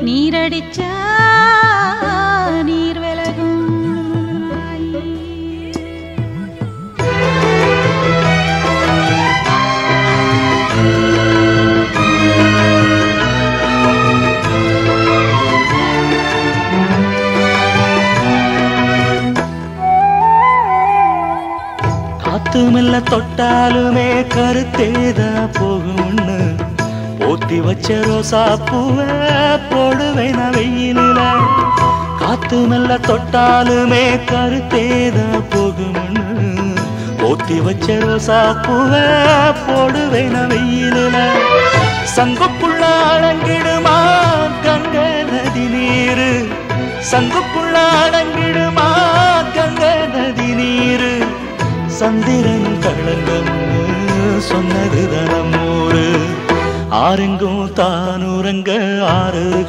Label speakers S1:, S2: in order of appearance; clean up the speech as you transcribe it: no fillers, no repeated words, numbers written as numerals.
S1: நீரடிச்சா நீர் விலகும்.
S2: காத்து மெல்ல தொட்டாலுமே கருத்தேதா போகும்னு போத்தி வச்ச ரோசா பூவ போடுவேன வெயிலில. காத்து மெல்ல தொட்டாலுமே கருத்தேதா போகும்னு போத்தி வச்ச ரோசா பூவ போடுவேன வெயிலில. சங்குக்குள்ள அடங்கிடுமா கங்க நதி நீரு, சங்குக்குள்ள அடங்கிடுமா கங்க நதி நீரு. சந்திரன் களங்கம் சொன்னது தனமூரு, ஆரெங்கும் தானுரங்க ஆறுகள்